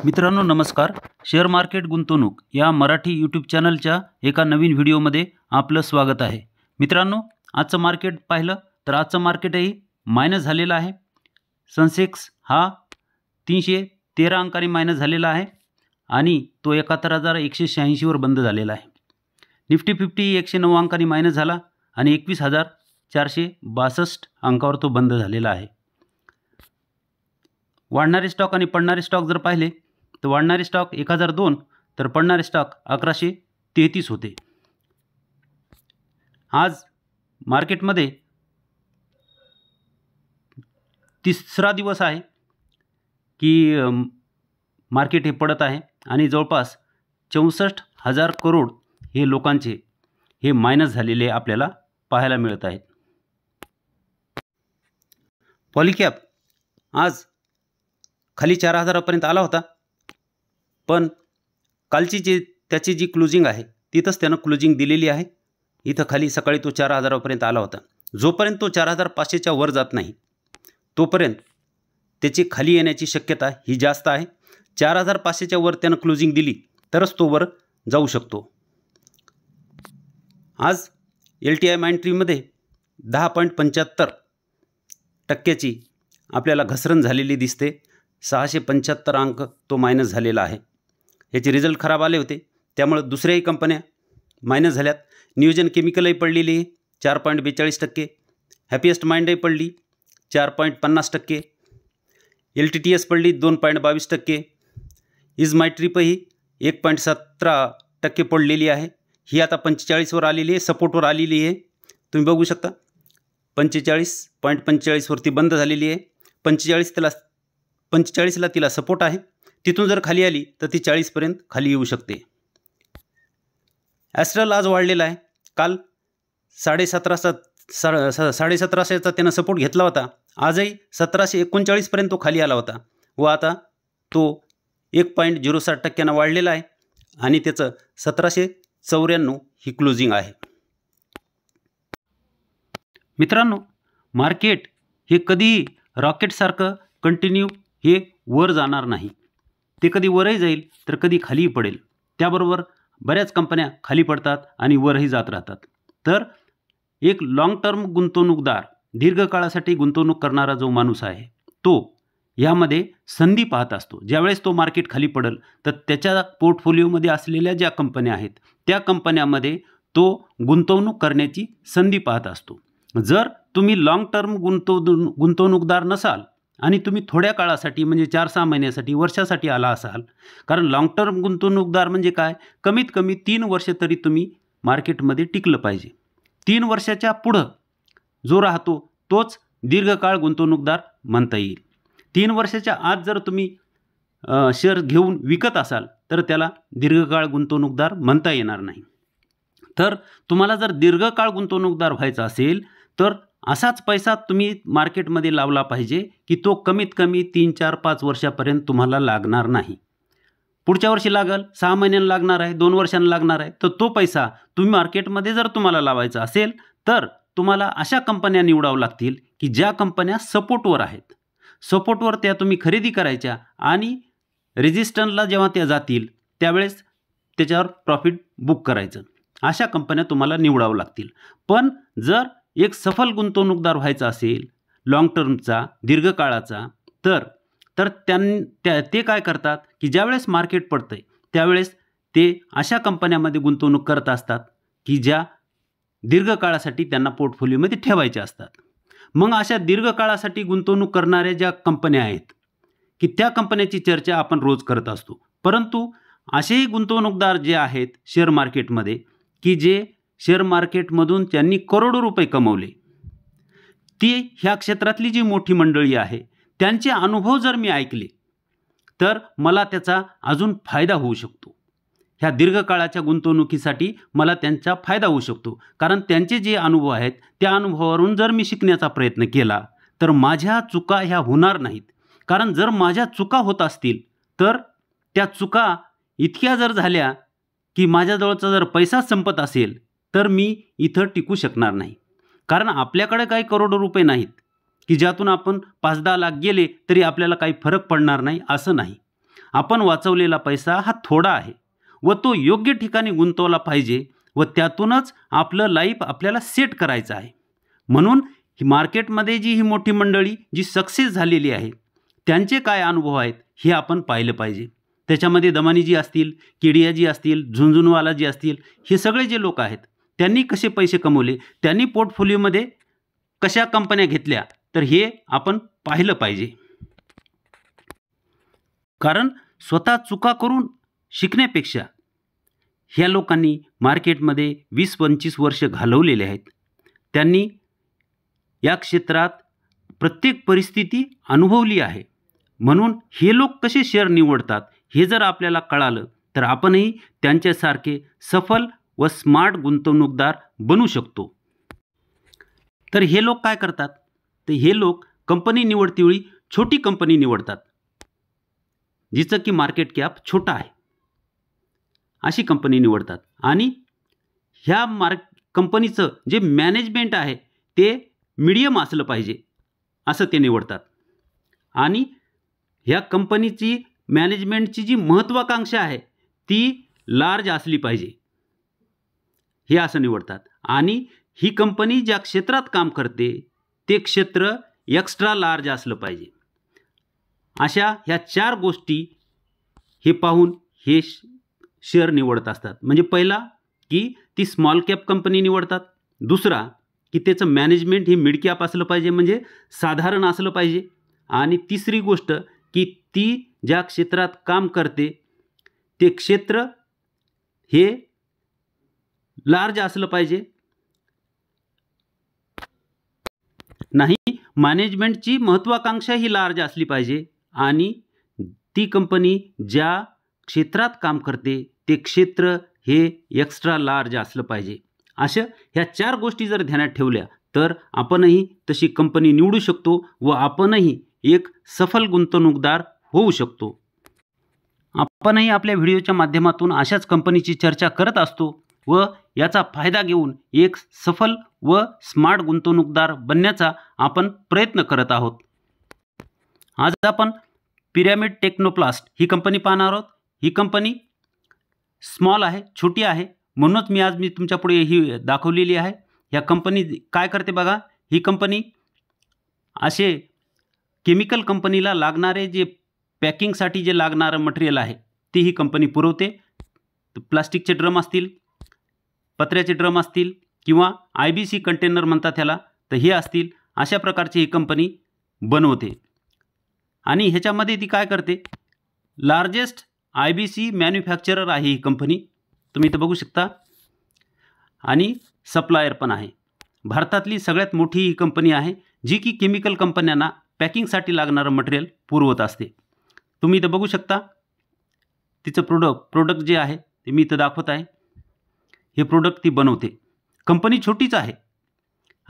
मित्रांनो नमस्कार. Share market गुंतवणूक या मराठी यूट्यूब चॅनलच्या एका नवीन व्हिडिओमध्ये आपलं स्वागत आहे. मित्रांनो आजचं मार्केट पाहिलं तर आजचं मार्केटही मायनस झालेलं आहे. सेन्सेक्स हा 313 अंकांनी मायनस झालेला आहे आणि तो 71,186 वर बंद झालेला आहे. निफ्टी 50 109 अंकांनी मायनस झाला आणि 21,462 अंकावर तो बंद झालेला आहे. वाढणारे स्टॉक आणि पडणारे स्टॉक जर पाहिले तर वाढणारे स्टॉक 1002 तर पडणारे स्टॉक 1133 होते. आज मार्केटमध्ये तिसरा दिवस आहे की मार्केट हे पडत आहे आणि जवळपास 64,000 करोड हे लोकांचे हे मायनस झालेले आपल्याला पाहायला मिळत आहेत. पॉलिकॅप आज खाली 4,000 पर्यंत आला होता, पण कालची त्याची जी क्लोजिंग आहे तिथंच त्यानं क्लोजिंग दिलेली आहे. इथं खाली सकाळी तो 4,000 पर्यंत आला होता. जोपर्यंत तो 4,500 वर जात नाही तोपर्यंत त्याची खाली येण्याची शक्यता ही जास्त आहे. 4,500 वर त्यानं क्लोजिंग दिली तरच तो वर जाऊ शकतो. आज LTI माइंट्रीमध्ये 10.75% आपल्याला घसरण झालेली दिसते. 675 अंक तो मायनस झालेला आहे. याचे रिझल्ट खराब आले होते त्यामुळे दुसऱ्याही कंपन्या मायनस झाल्यात. नियोजन केमिकलही पडलेली आहे 4.42%. हॅपीएस्ट माइंडही पडली 4.50%. LTTS पडली 2.22%. इजमायट्रिपही 1.17% पडलेली आहे. ही आता 45 वर आलेली आहे, सपोर्टवर आलेली आहे. तुम्ही बघू शकता 45.45 वरती बंद झालेली आहे. 45ला तिला सपोर्ट आहे. तिथून जर खाली आली तर ती 40 पर्यंत खाली येऊ शकते. ॲस्ट्रल आज वाढलेला आहे. काल 1750चा त्यानं सपोर्ट घेतला होता. आजही 1739 पर्यंत तो खाली आला होता व आता तो 1.07% वाढलेला आहे आणि त्याचं 1794 ही क्लोजिंग आहे. मित्रांनो मार्केट हे कधी रॉकेटसारखं कंटिन्यू हे वर जाणार नाही. ते कधी वरही जाईल तर कधी खालीही पडेल. त्याबरोबर बऱ्याच कंपन्या खाली पडतात आणि वरही जात राहतात. तर एक लॉंग टर्म गुंतवणूकदार, दीर्घकाळासाठी गुंतवणूक करणारा जो माणूस आहे तो यामध्ये संधी पाहत असतो. ज्यावेळेस तो मार्केट खाली पडेल तर त्याच्या पोर्टफोलिओमध्ये असलेल्या ज्या कंपन्या आहेत त्या कंपन्यामध्ये तो गुंतवणूक करण्याची संधी पाहत असतो. जर तुम्ही लॉंग टर्म गुंतवणूकदार नसाल आणि तुम्ही थोड्या काळासाठी म्हणजे 4-6 महिन्यासाठी, वर्षासाठी आला असाल, कारण लॉंग टर्म गुंतवणूकदार म्हणजे काय, कमीत कमी 3 वर्ष तरी तुम्ही मार्केटमध्ये टिकलं पाहिजे. 3 वर्षाच्या पुढं जो राहतो तोच दीर्घकाळ गुंतवणूकदार म्हणता येईल. 3 वर्षाच्या आत जर तुम्ही शेअर घेऊन विकत असाल तर त्याला दीर्घकाळ गुंतवणूकदार म्हणता येणार नाही. तर तुम्हाला जर दीर्घकाळ गुंतवणूकदार व्हायचा असेल तर असाच पैसा तुम्ही मार्केटमध्ये लावला पाहिजे की तो कमीत कमी 3-4-5 वर्षापर्यंत तुम्हाला लागणार नाही. पुढच्या वर्षी लागेल, 6 महिन्यांना लागणार आहे, 2 वर्षांना लागणार आहे. तर तो पैसा तुम्ही मार्केटमध्ये जर तुम्हाला लावायचा असेल तर तुम्हाला अशा कंपन्या निवडावं लागतील की ज्या कंपन्या सपोर्टवर आहेत. सपोर्टवर त्या तुम्ही खरेदी करायच्या आणि रेजिस्टन्सला जेव्हा त्या जातील त्यावेळेस त्याच्यावर प्रॉफिट बुक करायचं. अशा कंपन्या तुम्हाला निवडावं लागतील. पण जर एक सफल गुंतवणूकदार व्हायचा असेल लॉंग टर्मचा, दीर्घकाळाचा, तर ते काय करतात की ज्यावेळेस मार्केट पडतंय त्यावेळेस ते अशा कंपन्यामध्ये गुंतवणूक करत असतात की ज्या दीर्घकाळासाठी त्यांना पोर्टफोलिओमध्ये ठेवायच्या असतात. मग अशा दीर्घकाळासाठी गुंतवणूक करणाऱ्या ज्या कंपन्या आहेत की त्या कंपन्याची चर्चा आपण रोज करत असतो. परंतु असेही गुंतवणूकदार जे आहेत शेअर मार्केटमध्ये की जे शेअर मार्केटमधून त्यांनी करोडो रुपये कमवले, ती ह्या क्षेत्रातली जी मोठी मंडळी आहे त्यांचे अनुभव जर मी ऐकले तर मला त्याचा अजून फायदा होऊ शकतो. ह्या दीर्घकाळाच्या गुंतवणुकीसाठी मला त्यांचा फायदा होऊ शकतो. कारण त्यांचे जे अनुभव आहेत त्या अनुभवावरून जर मी शिकण्याचा प्रयत्न केला तर माझ्या चुका ह्या होणार नाहीत. कारण जर माझ्या चुका होत असतील तर त्या चुका इतक्या जर झाल्या की माझ्याजवळचा जर पैसा संपत असेल तर मी इथं टिकू शकणार नाही. कारण आपल्याकडे काही करोडो रुपये नाहीत की ज्यातून आपण 5-10 लाख गेले तरी आपल्याला काही फरक पडणार नाही असं नाही. आपण वाचवलेला पैसा हा थोडा आहे व तो योग्य ठिकाणी गुंतवला पाहिजे व त्यातूनच आपलं लाईफ आपल्याला सेट करायचं आहे. म्हणून ही मार्केटमध्ये जी ही मोठी मंडळी जी सक्सेस झालेली आहे त्यांचे काय अनुभव आहेत हे आपण पाहिलं पाहिजे. त्याच्यामध्ये दमानीजी असतील, केडियाजी असतील, झुंझुनवालाजी असतील, हे सगळे जे लोक आहेत त्यांनी कसे पैसे कमवले, त्यांनी पोर्टफोलिओमध्ये कशा कंपन्या घेतल्या, तर हे आपण पाहिलं पाहिजे. कारण स्वतः चुका करून शिकण्यापेक्षा ह्या लोकांनी मार्केटमध्ये 20-25 वर्ष घालवलेले आहेत. त्यांनी या क्षेत्रात प्रत्येक परिस्थिती अनुभवली आहे. म्हणून हे लोक कसे शेअर निवडतात हे जर आपल्याला कळालं तर आपणही त्यांच्यासारखे सफल व स्मार्ट गुंतवणूकदार बनू शकतो. तर हे लोक काय करतात, तर हे लोक कंपनी निवडतेवेळी छोटी कंपनी निवडतात जिचं की मार्केट कॅप छोटा आहे अशी कंपनी निवडतात आणि ह्या कंपनीचं जे मॅनेजमेंट आहे ते मीडियम असलं पाहिजे असं ते निवडतात. आणि ह्या कंपनीची मॅनेजमेंटची जी महत्त्वाकांक्षा आहे ती लार्ज असली पाहिजे हे असं निवडतात. आणि ही कंपनी ज्या क्षेत्रात काम करते ते क्षेत्र एक्स्ट्रा लार्ज असलं पाहिजे. अशा ह्या 4 गोष्टी हे पाहून हे शेअर निवडत असतात. म्हणजे पहिला की ती स्मॉल कॅप कंपनी निवडतात, दुसरा की त्याचं मॅनेजमेंट हे मिड कॅप असलं पाहिजे म्हणजे साधारण असलं पाहिजे, आणि तिसरी गोष्ट की ती ज्या क्षेत्रात काम करते ते क्षेत्र हे लार्ज असलं पाहिजे. नाही, मॅनेजमेंटची महत्त्वाकांक्षा ही लार्ज असली पाहिजे आणि ती कंपनी ज्या क्षेत्रात काम करते ते क्षेत्र हे एक्स्ट्रा लार्ज असलं पाहिजे. अशा ह्या 4 गोष्टी जर ध्यानात ठेवल्या तर आपणही तशी कंपनी निवडू शकतो व आपणही एक सफल गुंतवणूकदार होऊ शकतो. आपणही आपल्या व्हिडिओच्या माध्यमातून अशाच कंपनीची चर्चा करत असतो व याचा फायदा घेऊन एक सफल व स्मार्ट गुंतवणूकदार बनण्याचा आपण प्रयत्न करत आहोत. आज आपण पिरॅमिड टेक्नोप्लास्ट ही कंपनी पाहणार आहोत. ही कंपनी स्मॉल आहे, छोटी आहे, म्हणूनच मी तुमच्यापुढे ही दाखवलेली आहे. या कंपनी काय करते बघा. ही कंपनी असे केमिकल कंपनीला लागणारे जे पॅकिंगसाठी जे लागणारं मटेरियल आहे ते ही कंपनी पुरवते. प्लास्टिकचे ड्रम असतील, पत्र्याचे ड्रम असतील किंवा IBC कंटेनर म्हणतात त्याला, तर हे असतील, अशा प्रकारची ही कंपनी बनवते. आणि ह्याच्यामध्ये ती काय करते, लार्जेस्ट IBC मॅन्युफॅक्चरर आहे ही कंपनी, तुम्ही इथं बघू शकता, आणि सप्लायर पण आहे. भारतातली सगळ्यात मोठी ही कंपनी आहे जी की केमिकल कंपन्यांना पॅकिंगसाठी लागणारं मटेरियल पुरवत असते. तुम्ही इथं बघू शकता तिचं प्रोडक्ट जे आहे ते मी इथं दाखवत आहे. हे प्रोडक्ट ती बनवते. कंपनी छोटीच आहे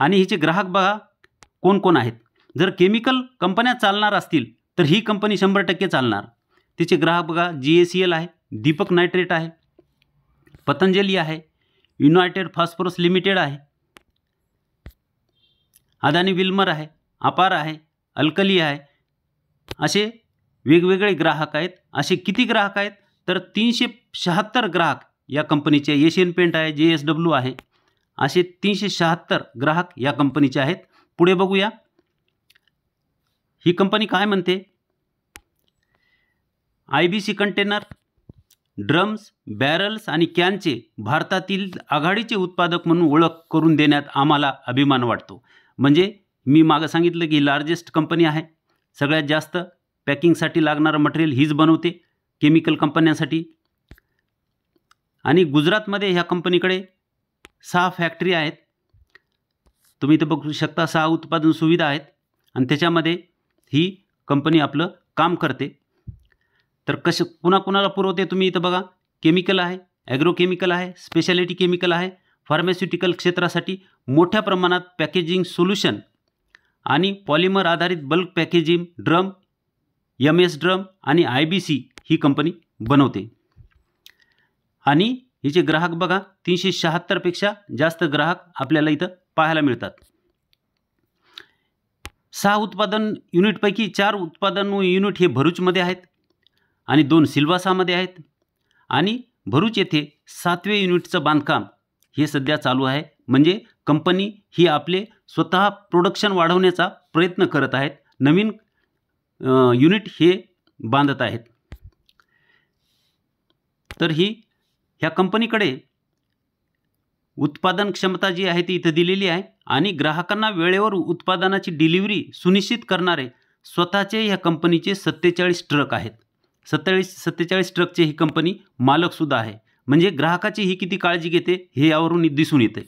आणि हिचे ग्राहक बघा कोण कोण आहेत. जर केमिकल कंपन्या चालणार असतील तर ही कंपनी 100% चालणार. तिचे ग्राहक बघा GACL आहे, दीपक नायट्रेट आहे, पतंजली आहे, युनायटेड फॉस्फरस लिमिटेड आहे, अदानी विल्मर आहे, अपार आहे, अल्कली आहे. असे वेगवेगळे ग्राहक आहेत. असे किती ग्राहक आहेत तर 376 ग्राहक या कंपनीचे. एशियन पेंट आहे, JSW आहे, असे 376 ग्राहक या कंपनीचे आहेत. पुढे बघूया ही कंपनी काय म्हणते. IBC कंटेनर, ड्रम्स, बॅरल्स आणि कॅनचे भारतातील आघाडीचे उत्पादक म्हणून ओळख करून देण्यात आम्हाला अभिमान वाटतो. म्हणजे मी मागं सांगितलं की लार्जेस्ट कंपनी आहे, सगळ्यात जास्त पॅकिंगसाठी लागणारं मटेरियल हीच बनवते केमिकल कंपन्यांसाठी. आणि गुजरातमध्ये ह्या कंपनीकडे 6 फॅक्टरी आहेत. तुम्ही इथं बघू शकता 6 उत्पादन सुविधा आहेत आणि त्याच्यामध्ये ही कंपनी आपलं काम करते. तर कसं कुणाकुणाला पुरवते तुम्ही इथं बघा. केमिकल आहे, ॲग्रोकेमिकल आहे, स्पेशालिटी केमिकल आहे, फार्मास्युटिकल क्षेत्रासाठी मोठ्या प्रमाणात पॅकेजिंग सोल्युशन आणि पॉलिमर आधारित bulk packaging drum, MS drum आणि IBC ही कंपनी बनवते. आणि हिचे ग्राहक बघा 376 पेक्षा जास्त ग्राहक आपल्याला इथं पाहायला मिळतात. 6 उत्पादन युनिटपैकी 4 उत्पादन युनिट हे भरूचमध्ये आहेत. आणि 2 सिल्वासामध्ये आहेत आणि भरूच येथे 7वे युनिटचं बांधकाम हे सध्या चालू आहे. म्हणजे कंपनी ही आपले स्वतः प्रोडक्शन वाढवण्याचा प्रयत्न करत आहेत. नवीन युनिट हे बांधत आहेत. तर ह्या कंपनीकडे उत्पादन क्षमता जी आहे ती इथं दिलेली आहे आणि ग्राहकांना वेळेवर उत्पादनाची डिलिव्हरी सुनिश्चित करणारे स्वतःचे ह्या कंपनीचे 47 ट्रक आहेत. 47 ट्रकचे ही कंपनी मालकसुद्धा आहे. म्हणजे ग्राहकाची ही किती काळजी घेते हे यावरून दिसून येते.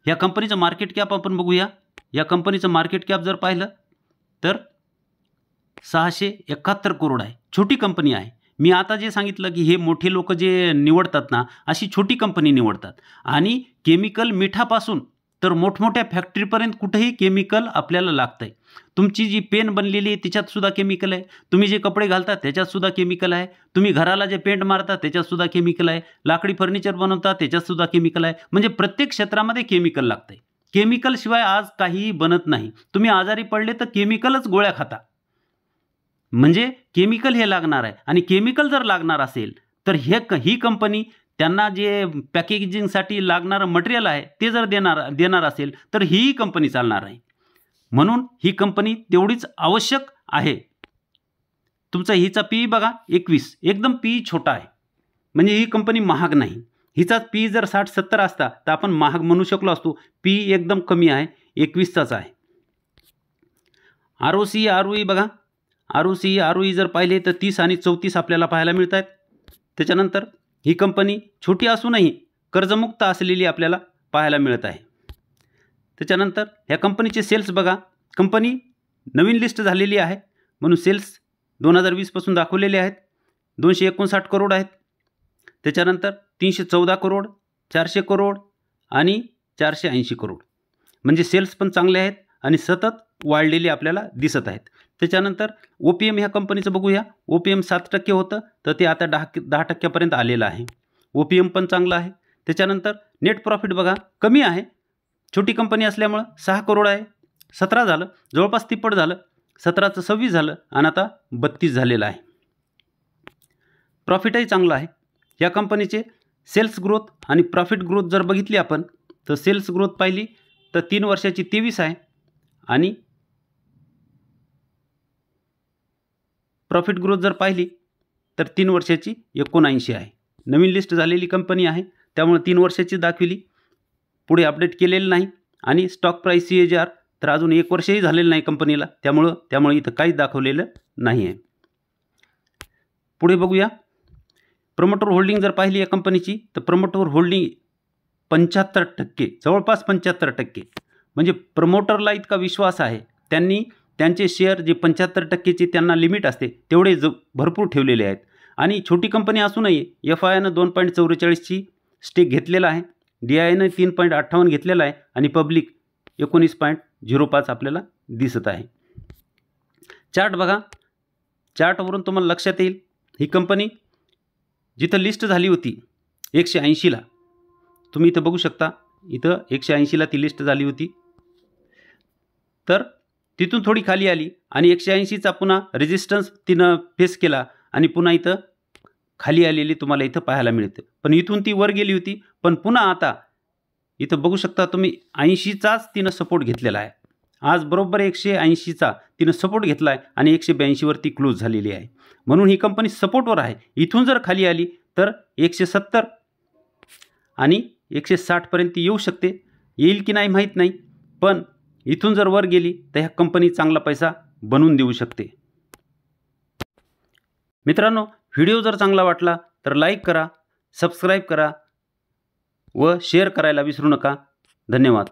या कंपनीचं मार्केट कॅप आपण बघूया. या कंपनीचं मार्केट कॅप जर पाहिलं तर 671 करोड आहे. छोटी कंपनी आहे. मी आता जे सांगितलं की हे मोठे लोक जे निवडतात ना, अशी छोटी कंपनी निवडतात. आणि केमिकल मिठापासून तर मोठमोठ्या फॅक्टरीपर्यंत कुठेही केमिकल आपल्याला लागतं आहे. तुमची जी पेन बनलेली आहे त्याच्यातसुद्धा केमिकल आहे. तुम्ही जे कपडे घालता त्याच्यातसुद्धा केमिकल आहे. तुम्ही घराला जे पेंट मारता त्याच्यातसुद्धा केमिकल आहे. लाकडी फर्निचर बनवता त्याच्यातसुद्धा केमिकल आहे. म्हणजे प्रत्येक क्षेत्रामध्ये केमिकल लागतं आहे. केमिकलशिवाय आज काहीही बनत नाही. तुम्ही आजारी पडले तर केमिकलच गोळ्या खाता. म्हणजे केमिकल हे लागणार आहे. आणि केमिकल जर लागणार असेल तर ही कंपनी त्यांना जे पॅकेजिंगसाठी लागणारं मटेरियल आहे ते जर देणार असेल तर ही कंपनी चालणार आहे. म्हणून ही कंपनी तेवढीच आवश्यक आहे. तुमचा हिचा पी बघा 21, एकदम पी छोटा आहे. म्हणजे ही कंपनी महाग नाही. हिचा पी जर 60-70 असता तर आपण महाग म्हणू शकलो असतो. पी एकदम कमी आहे, 21चाच आहे. ROC ROE बघा, ROC ROE जर पाहिले तर 30 आणि 34 आपल्याला पाहायला मिळत आहेत. त्याच्यानंतर ही कंपनी छोटी असूनही कर्जमुक्त असलेली आपल्याला पाहायला मिळत आहे. त्याच्यानंतर ह्या कंपनीचे सेल्स बघा. कंपनी नवीन लिस्ट झालेली आहे म्हणून सेल्स 2020 पासून दाखवलेले आहेत. 259 करोड आहेत. त्याच्यानंतर 314 करोड, 400 करोड आणि 480 करोड. म्हणजे सेल्स पण चांगले आहेत आणि सतत वाढलेले आपल्याला दिसत आहेत. त्याच्यानंतर OPM ह्या कंपनीचं बघूया. OPM 7% होतं तर ते आता 10% आलेलं आहे. OPM पण चांगलं आहे. त्याच्यानंतर नेट प्रॉफिट बघा कमी आहे. छोटी कंपनी असल्यामुळं 6 करोड आहे. 17 झालं, जवळपास तिप्पट झालं. 17चं 26 झालं आणि आता 32 झालेलं आहे. प्रॉफिटही चांगलं आहे. या कंपनीचे सेल्स ग्रोथ आणि प्रॉफिट ग्रोथ जर बघितली आपण तर सेल्स ग्रोथ पाहिली तर 3 वर्षाची 23 आहे आणि प्रॉफिट ग्रोथ जर पाहिली तर 3 वर्षाची 79 आहे. नवीन लिस्ट झालेली कंपनी आहे त्यामुळे 3 वर्षाची दाखविली. पुढे अपडेट केलेलं नाही आणि स्टॉक प्राईस CAGR तर अजून 1 वर्षही झालेलं नाही कंपनीला. त्यामुळे इथं काहीच दाखवलेलं नाही आहे. पुढे बघूया. प्रमोटर होल्डिंग जर पाहिली या कंपनीची तर प्रमोटर होल्डिंग 75%, जवळपास 75%. म्हणजे प्रमोटरला इतका विश्वास आहे. त्यांनी त्यांचे शेअर जे 75%चे त्यांना लिमिट असते तेवढे भरपूर ठेवलेले आहेत. आणि छोटी कंपनी असूनही FIIनं 2.44ची स्टेक घेतलेला आहे. DIIनं 3.58 घेतलेला आहे आणि पब्लिक 19.05 आपल्याला दिसत आहे. चार्ट बघा. चार्टवरून तुम्हाला लक्षात येईल ही कंपनी जिथं लिस्ट झाली होती 180ला, तुम्ही इथं बघू शकता. इथं 180ला ती लिस्ट झाली होती. तर तिथून थोडी खाली आली आणि 180चा पुन्हा रेजिस्टन्स तिनं फेस केला आणि पुन्हा इथं खाली आलेली तुम्हाला इथं पाहायला मिळते. पण इथून ती वर गेली होती. पण पुन्हा आता इथं बघू शकता तुम्ही 80चाच तिनं सपोर्ट घेतलेला आहे. आज बरोबर 180चा तिनं सपोर्ट घेतला आहे आणि 182वरती क्लोज झालेली आहे. म्हणून ही कंपनी सपोर्टवर आहे. इथून जर खाली आली तर 170 आणि 160पर्यंत येऊ शकते. येईल की नाही माहीत नाही. पण इथून जर वर गेली तर ह्या कंपनी चांगला पैसा बनवून देऊ शकते. मित्रांनो, व्हिडिओ जर चांगला वाटला तर लाईक करा, सबस्क्राईब करा व शेअर करायला विसरू नका. धन्यवाद.